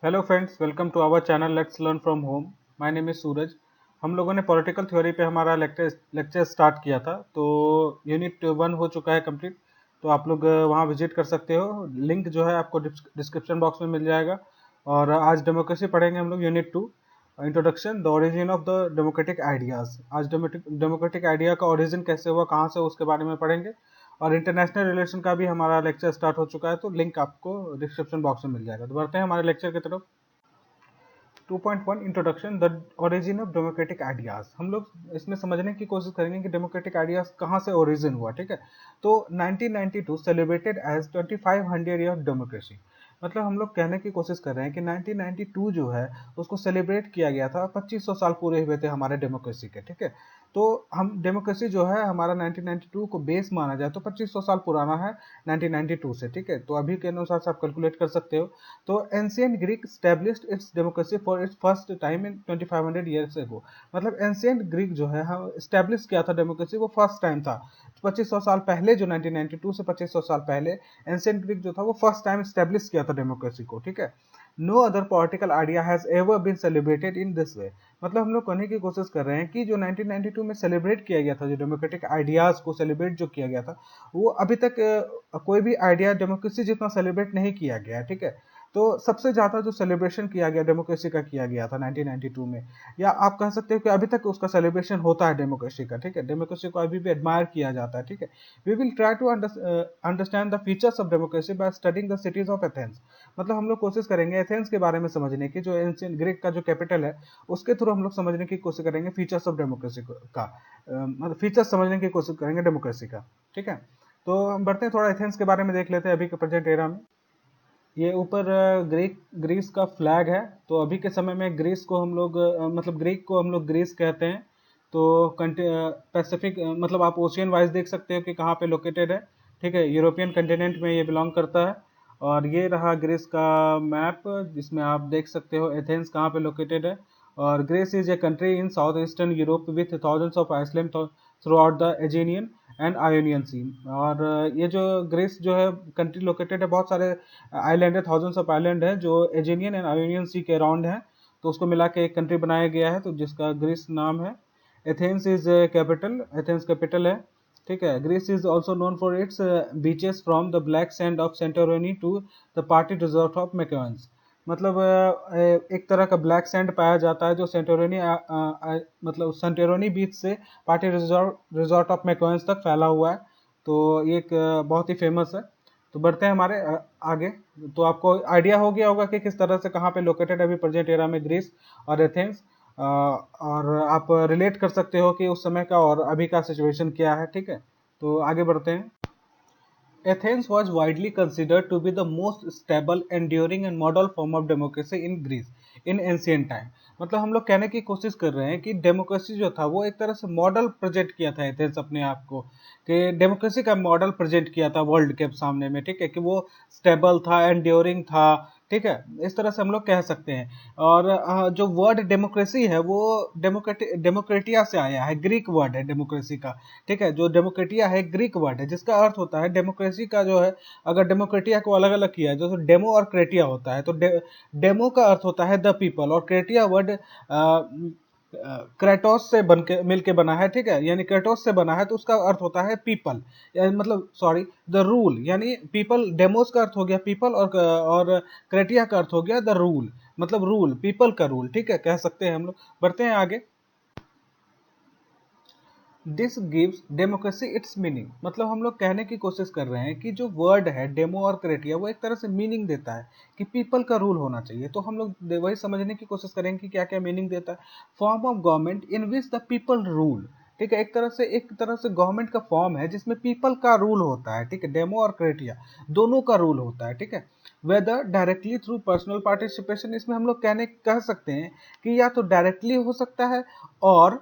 Hello friends, welcome to our channel let's learn from home. My name is Suraj. हम लोगों ने political theory पे हमारा लेक्चर स्टार्ट किया था, तो यूनिट 1 हो चुका है कंप्लीट। तो आप लोग वहाँ विजिट कर सकते हो। लिंक जो है आपको डिस्क्रिप्शन बॉक्स में मिल जाएगा। और आज डेमोक्रेसी पढ़ेंगे हम लोग, unit 2, introduction the origin of the democratic ideas. आज डेमोक्रेटिक आइडिया का ओरिजिन कैसे हुआ, कहाँ से, उसके बारे में पढ़ेंगे। और इंटरनेशनल रिलेशन का भी हमारा लेक्चर स्टार्ट हो चुका है, तो लिंक आपको डिस्क्रिप्शन बॉक्स में मिल जाएगा। तो बढ़ते हैं हमारे लेक्चर की तरफ। 2.1 introduction the origin of democratic ideas. हम लोग इसमें समझने की कोशिश करेंगे कि डेमोक्रेटिक आइडियाज कहाँ से ओरिजिन हुआ। ठीक है, तो 1992 celebrated as 2500 year of democracy. मतलब हम लोग कहने की कोशिश कर रहे हैं कि 1992 जो है उसको सेलिब्रेट किया गया था। 2500 साल पूरे हुए थे हमारे डेमोक्रेसी के। ठीक है, तो हम डेमोक्रेसी जो है हमारा 1992 को बेस माना जाए तो 2500 साल पुराना है 1992 से। ठीक है, तो अभी के अनुसार से आप कैलकुलेट कर सकते हो। तो ancient Greek established it's democracy for its first time in 2500 years ago. मतलब एंशियंट ग्रीक जो है स्टैब्लिश किया था डेमोक्रेसी, वो फर्स्ट टाइम था 2500 साल पहले। जो 1992 से 2500 साल पहले एंशियंट ग्रीक जो था वो फर्स्ट टाइम स्टैब्लिश किया था डेमोक्रेसी को। ठीक है, no other political idea has ever been celebrated in this way. मतलब हम लोग कहने की कोशिश कर रहे हैं कि जो 1992 में सेलिब्रेट किया गया था, जो डेमोक्रेटिक आइडियाज को सेलिब्रेट जो किया गया था, वो अभी तक कोई भी आइडिया डेमोक्रेसी जितना सेलिब्रेट नहीं किया गया है। ठीक है, तो सबसे ज़्यादा जो सेलिब्रेशन किया गया डेमोक्रेसी का किया गया था 1992 में, या आप कह सकते हो कि अभी तक उसका सेलिब्रेशन होता है डेमोक्रेसी का। ठीक है, डेमोक्रेसी को अभी भी एडमायर किया जाता है। ठीक है, we will try to understand the features of democracy by studying the cities of Athens. मतलब हम लोग कोशिश करेंगे एथेंस के बारे में समझने की, जो एंशिएंट ग्रीक का जो कैपिटल है उसके थ्रू हम लोग समझने की कोशिश करेंगे फीचर्स ऑफ डेमोक्रेसी का, मतलब फीचर्स समझने की कोशिश करेंगे डेमोक्रेसी का। ठीक है, तो हम बढ़ते हैं, थोड़ा एथेंस के बारे में देख लेते हैं अभी के प्रेजेंट एरा में। ये ऊपर ग्रीस का फ्लैग है। तो अभी के समय में ग्रीस को हम लोग मतलब ग्रीक को हम लोग ग्रीस कहते हैं। तो पैसिफिक मतलब आप ओशियन वाइज देख सकते हो कि कहाँ पे लोकेटेड है। ठीक है, यूरोपियन कंटिनेंट में ये बिलोंग करता है। और ये रहा ग्रीस का मैप, जिसमें आप देख सकते हो एथेंस कहाँ पे लोकेटेड है। और Greece is a country in south eastern Europe with thousands of island throughout the Aegean and Ionian sea. और ये जो ग्रीस जो है कंट्री लोकेटेड है, बहुत सारे आइलैंड है, थाउजेंड्स ऑफ आइलैंड है जो एजेनियन एंड आयोनियन सी के अराउंड है। तो उसको मिला के एक कंट्री बनाया गया है, तो जिसका ग्रीस नाम है। Athens is capital, Athens capital है। ठीक है, Greece is also known for its beaches from the black sand of Santorini to the party resort of Mykonos. मतलब एक तरह का ब्लैक सैंड पाया जाता है जो सेंटोरिनी मतलब सेंटोरिनी बीच से पार्टी रिजॉर्ट ऑफ मैकोन्स तक फैला हुआ है। तो ये एक बहुत ही फेमस है। तो बढ़ते हैं हमारे आगे। तो आपको आइडिया हो गया होगा कि किस तरह से कहाँ पे लोकेटेड है अभी प्रेजेंट एरा में ग्रीस और एथेंस। और आप रिलेट कर सकते हो कि उस समय का और अभी का सिचुएशन क्या है। ठीक है, तो आगे बढ़ते हैं। Athens was widely considered to be the most stable, enduring and model form of democracy in Greece in ancient time। मतलब हम लोग कहने की कोशिश कर रहे हैं कि डेमोक्रेसी जो था वो एक तरह से मॉडल प्रेजेंट किया था एथेंस अपने आप को, कि डेमोक्रेसी का मॉडल प्रेजेंट किया था वर्ल्ड के सामने में। ठीक है, कि वो स्टेबल था, एंड्योरिंग था। ठीक है, इस तरह से हम लोग कह सकते हैं। और जो वर्ड डेमोक्रेसी है वो डेमोक्रेटिया से आया है, ग्रीक वर्ड है डेमोक्रेसी का। ठीक है, जो डेमोक्रेटिया है ग्रीक वर्ड है जिसका अर्थ होता है डेमोक्रेसी का जो है, अगर डेमोक्रेटिया को अलग अलग किया है, जैसे डेमो और क्रेटिया होता है, तो डेमो का अर्थ होता है द पीपल, और क्रेटिया वर्ड क्रेटोस से बन के मिल के बना है। ठीक है, यानी क्रेटोस से बना है, तो उसका अर्थ होता है पीपल, मतलब सॉरी द रूल। यानी पीपल, डेमोस का अर्थ हो गया पीपल, और क्रेटिया का अर्थ हो गया द रूल, मतलब रूल, पीपल का रूल। ठीक है, कह सकते हैं हम लोग। बढ़ते हैं आगे। This gives democracy it's meaning. मतलब हम लोग कहने की कोशिश कर रहे हैं कि जो वर्ड है डेमो और क्रेटिया, वो एक तरह से मीनिंग देता है कि पीपल का रूल होना चाहिए। तो हम लोग वही समझने की कोशिश करेंगे कि क्या क्या मीनिंग देता है। Form of government in which the people rule. ठीक है, एक तरह से गवर्नमेंट का फॉर्म है जिसमें पीपल का रूल होता है। ठीक है, डेमो और क्रेटिया दोनों का रूल होता है। ठीक है, whether directly through personal participation. इसमें हम लोग कह सकते हैं कि या तो डायरेक्टली हो सकता है और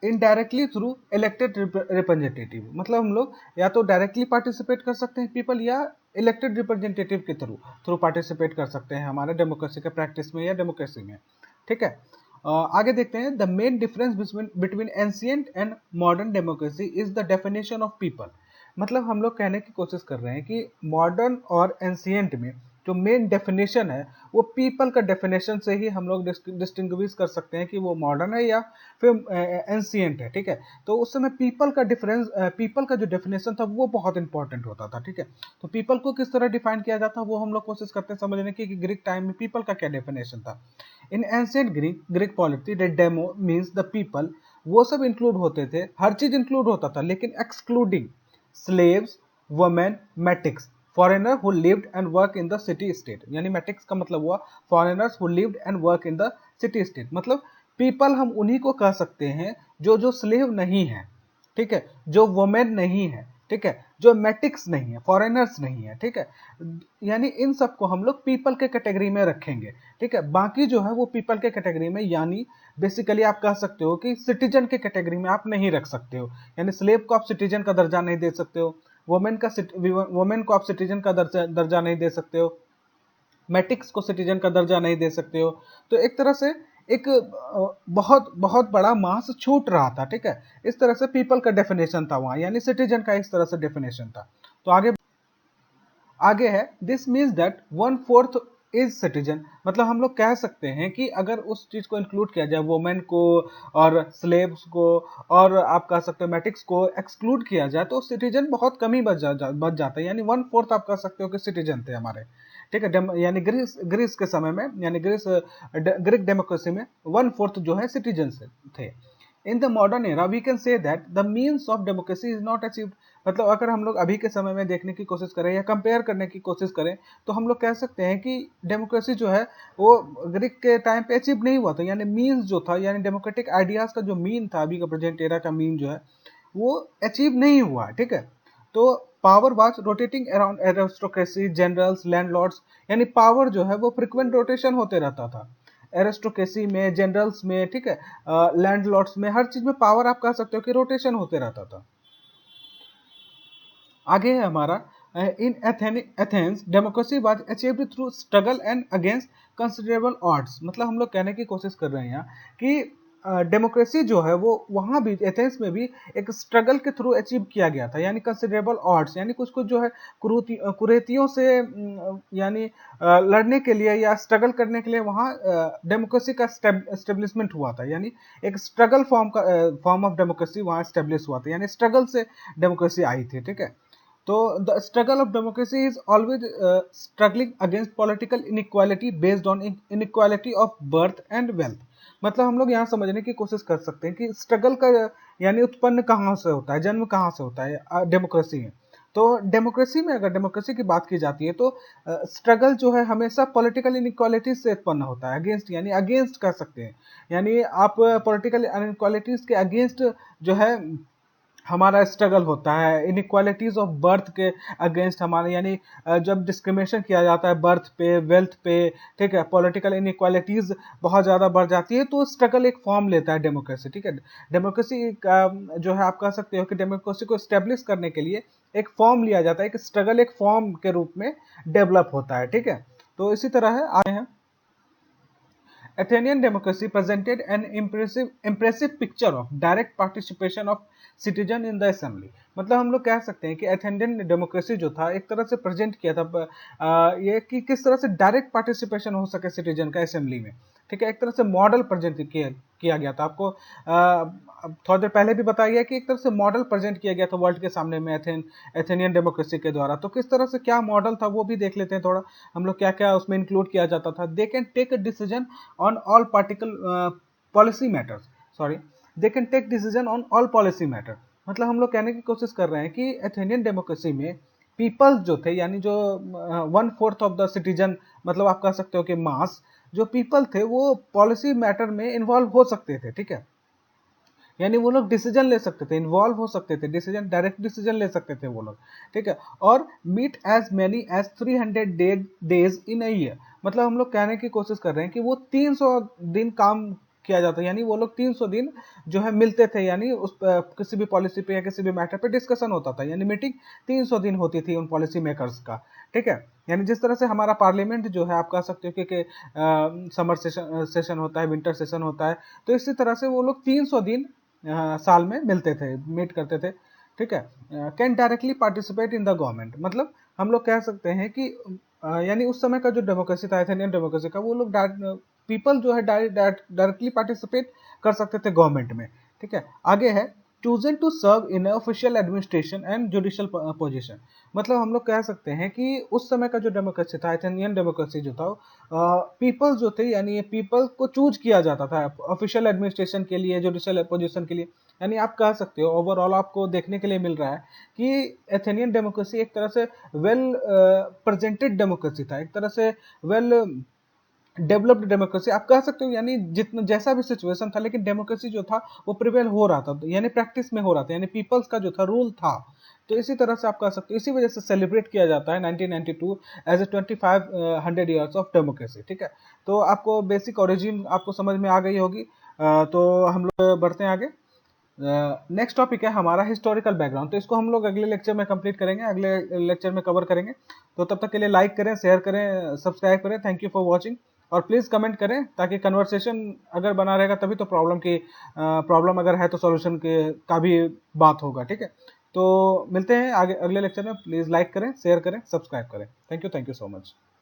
इनडायरेक्टली थ्रू इलेक्टेड रिप्रेजेंटेटिव। मतलब हम लोग या तो डायरेक्टली पार्टिसिपेट कर सकते हैं पीपल, या इलेक्टेड रिप्रेजेंटेटिव के थ्रू थ्रू पार्टिसिपेट कर सकते हैं हमारे डेमोक्रेसी के प्रैक्टिस में या डेमोक्रेसी में। ठीक है, आगे देखते हैं। The main difference between ancient and modern democracy is the definition of people. मतलब हम लोग कहने की कोशिश कर रहे हैं कि मॉडर्न और एंशियंट में जो मेन डेफिनेशन है वो पीपल का डेफिनेशन से ही हम लोग डिस्टिंग्विश कर सकते हैं कि वो मॉडर्न है या फिर एंशिएंट है, ठीक है। तो उस समय पीपल का जो डेफिनेशन था वो बहुत इंपॉर्टेंट होता था, ठीक है। तो पीपल को किस तरह डिफाइन किया जाता वो हम लोग कोशिश करते हैं समझने की कि ग्रीक टाइम में पीपल का क्या डेफिनेशन था। इन ancient Greek polity the demo means the people, वो सब इंक्लूड होते थे, हर चीज इंक्लूड होता था, लेकिन excluding slaves, women, metics, foreigner who lived and work in the city state. यानी मेटिक्स का मतलब हुआ foreigners who lived and work in the city state, मतलब पीपल हम उन्हीं को कह सकते हैं जो स्लेव नहीं है, ठीक है, जो वुमेन नहीं है, ठीक है, जो मेटिक्स नहीं है, फॉरेनर्स नहीं है, ठीक है। यानी इन सबको हम लोग पीपल के कैटेगरी में रखेंगे, ठीक है। बाकी जो है वो पीपल के कैटेगरी में, यानी बेसिकली आप कह सकते हो कि सिटीजन के कैटेगरी में आप नहीं रख सकते हो। यानी स्लेव को आप सिटीजन का दर्जा नहीं दे सकते हो, वुमेन को आप सिटीजन का दर्जा नहीं दे सकते हो, मैटिक्स को सिटीजन का दर्जा नहीं दे सकते हो। तो एक तरह से एक बहुत बहुत बड़ा मास छूट रहा था, ठीक है। इस तरह से पीपल का डेफिनेशन था वहां, यानी सिटीजन का इस तरह से डेफिनेशन था। तो आगे आगे है this means that 1/4 is citizen, मतलब हम लोग कह सकते हैं कि अगर उस चीज को इंक्लूड किया जाए, वुमेन को और स्लेव्स को और आप कह सकते हो मैटिक्स को एक्सक्लूड किया जाए, तो सिटीजन बहुत कम ही बच जाता है। यानी 1/4 आप कह सकते हो कि सिटीजन थे हमारे, ठीक है। यानी ग्रीस के समय में, यानी ग्रीक डेमोक्रेसी में 1/4 जो है सिटीजन थे। In the modern era we can say that the means of democracy is not achieved, मतलब अगर हम लोग अभी के समय में देखने की कोशिश करें या कंपेयर करने की कोशिश करें, तो हम लोग कह सकते हैं कि डेमोक्रेसी जो है वो ग्रीक के टाइम पे अचीव नहीं हुआ था। यानी मीन्स जो था, यानी डेमोक्रेटिक आइडियाज का जो मीन था, अभी का प्रेजेंट एरा का मीन जो है वो अचीव नहीं हुआ, ठीक है। तो power was rotating around aristocracy, generals, landlords, यानी पावर जो है वो फ्रिक्वेंट रोटेशन होते रहता था एरिस्टोक्रेसी में, जनरल्स में, ठीक है, लैंडलॉर्ड्स में, हर चीज में पावर आप कह सकते हो कि रोटेशन होते रहता था। आगे है हमारा in Athens democracy was achieved through struggle and against considerable odds, मतलब हम लोग कहने की कोशिश कर रहे हैं यहाँ कि डेमोक्रेसी जो है वो वहां भी एथेंस में भी एक स्ट्रगल के थ्रू अचीव किया गया था, यानी कंसिडरेबल ऑड्स, यानी कुछ कुछ जो है कुरीतियों से यानी लड़ने के लिए या स्ट्रगल करने के लिए वहाँ डेमोक्रेसी का स्टेब्लिशमेंट हुआ था। यानी एक स्ट्रगल फॉर्म ऑफ डेमोक्रेसी वहाँ स्टेब्लिश हुआ था, यानी स्ट्रगल से डेमोक्रेसी आई थी, ठीक है। तो the struggle of democracy is always struggling against political inequality based on inequality of birth and wealth, मतलब हम लोग यहाँ समझने की कोशिश कर सकते हैं कि स्ट्रगल का यानी उत्पन्न कहाँ से होता है, जन्म कहाँ से होता है डेमोक्रेसी में। तो डेमोक्रेसी में अगर डेमोक्रेसी की बात की जाती है तो स्ट्रगल जो है हमेशा पॉलिटिकल इनइक्वालिटीज से उत्पन्न होता है, अगेंस्ट, यानी अगेंस्ट कह सकते हैं। यानी आप पॉलिटिकल इनइक्वालिटीज के अगेंस्ट जो है हमारा स्ट्रगल होता है, इनइक्वालिटीज ऑफ बर्थ के अगेंस्ट हमारे, यानी जब डिस्क्रिमिनेशन किया जाता है बर्थ पे, वेल्थ पे, ठीक है, पॉलिटिकल इनइक्वालिटीज बहुत ज़्यादा बढ़ जाती है, तो स्ट्रगल एक फॉर्म लेता है डेमोक्रेसी, ठीक है। डेमोक्रेसी जो है आप कह सकते हो कि डेमोक्रेसी को स्टेब्लिश करने के लिए एक फॉर्म लिया जाता है, एक स्ट्रगल एक फॉर्म के रूप में डेवलप होता है, ठीक है। तो इसी तरह है आगे हैं Athenian democracy presented an impressive picture of direct participation of citizen in the assembly, मतलब हम लोग कह सकते हैं कि एथेनियन डेमोक्रेसी जो था एक तरह से प्रेजेंट किया था ये कि किस तरह से डायरेक्ट पार्टिसिपेशन हो सके सिटीजन का असेंबली में, ठीक है। एक तरह से मॉडल प्रेजेंट किया गया था, आपको थोड़ी देर पहले भी बताया गया कि एक तरह से मॉडल प्रेजेंट किया गया था वर्ल्ड के सामने में एथेनियन डेमोक्रेसी के द्वारा। तो किस तरह से क्या मॉडल था वो भी देख लेते हैं थोड़ा, हम लोग क्या क्या उसमें इंक्लूड किया जाता था। They can take a decision on all particle policy matters, sorry, they can take decision on all policy matter, मतलब हम लोग कहने की कोशिश कर रहे हैं कि एथेनियन डेमोक्रेसी में पीपल्स जो थे, यानी जो 1/4 ऑफ द सिटीजन, मतलब आप कह सकते हो कि मास जो पीपल थे वो पॉलिसी मैटर में इन्वॉल्व हो सकते थे, ठीक है। यानी वो लोग डिसीजन ले सकते थे, इन्वॉल्व हो सकते थे, डिसीजन डायरेक्ट डिसीजन ले सकते थे वो लोग, ठीक है। और meet as many as 300 days in a year, मतलब हम लोग कहने की कोशिश कर रहे हैं कि वो 300 दिन काम किया जाता है, यानी वो लोग 300 दिन जो है मिलते थे, यानी उस किसी भी पॉलिसी पे या किसी भी मैटर पे डिस्कशन होता था, यानी मीटिंग 300 दिन होती थी उन पॉलिसी मेकर्स का, ठीक है। यानी जिस तरह से हमारा पार्लियामेंट जो है आप कह सकते हो कि समर सेशन होता है, विंटर सेशन होता है, तो इसी तरह से वो लोग 300 दिन साल में मिलते थे, मीट करते थे, ठीक है। Can directly participate in the government, मतलब हम लोग कह सकते हैं कि यानी उस समय का जो डेमोक्रेसी था, एथेनियन डेमोक्रेसी का, वो लोग पीपल जो है डायरेक्टली पार्टिसिपेट कर सकते थे गवर्नमेंट में। ठीक है, आगे है chosen to serve in official administration and judicial position. मतलब हम लोग कह सकते हैं कि उस समय का जो डेमोक्रेसी था, एथेनियन डेमोक्रेसी जो था, पीपल जो थे, यानी ये पीपल को चूज किया जाता था ऑफिशियल एडमिनिस्ट्रेशन के लिए, जुडिशियल पोजीशन के लिए। यानी आप कह सकते हो ओवरऑल आपको देखने के लिए मिल रहा है कि एथेनियन डेमोक्रेसी एक तरह से वेल प्रेजेंटेड डेमोक्रेसी था, एक तरह से वेल डेवलप्ड डेमोक्रेसी आप कह सकते हो। यानी जितना जैसा भी सिचुएशन था, लेकिन डेमोक्रेसी जो था वो प्रिवेल हो रहा था, यानी प्रैक्टिस में हो रहा था, यानी पीपल्स का जो था रूल था। तो इसी तरह से आप कह सकते हो, इसी वजह से सेलिब्रेट किया जाता है 1992 as a 2500 years of democracy. ठीक है, तो आपको बेसिक ओरिजिन आपको समझ में आ गई होगी। तो हम लोग बढ़ते हैं आगे। नेक्स्ट टॉपिक है हमारा हिस्टोरिकल बैकग्राउंड। तो इसको हम लोग अगले लेक्चर में कंप्लीट करेंगे, अगले लेक्चर में कवर करेंगे। तो तब तक के लिए लाइक करें, शेयर करें, सब्सक्राइब करें। Thank you for watching. और प्लीज़ कमेंट करें ताकि कन्वर्सेशन अगर बना रहेगा तभी तो प्रॉब्लम अगर है तो सॉल्यूशन के का भी बात होगा। ठीक है, तो मिलते हैं आगे अगले लेक्चर में। प्लीज़ लाइक करें, शेयर करें, सब्सक्राइब करें। Thank you so much.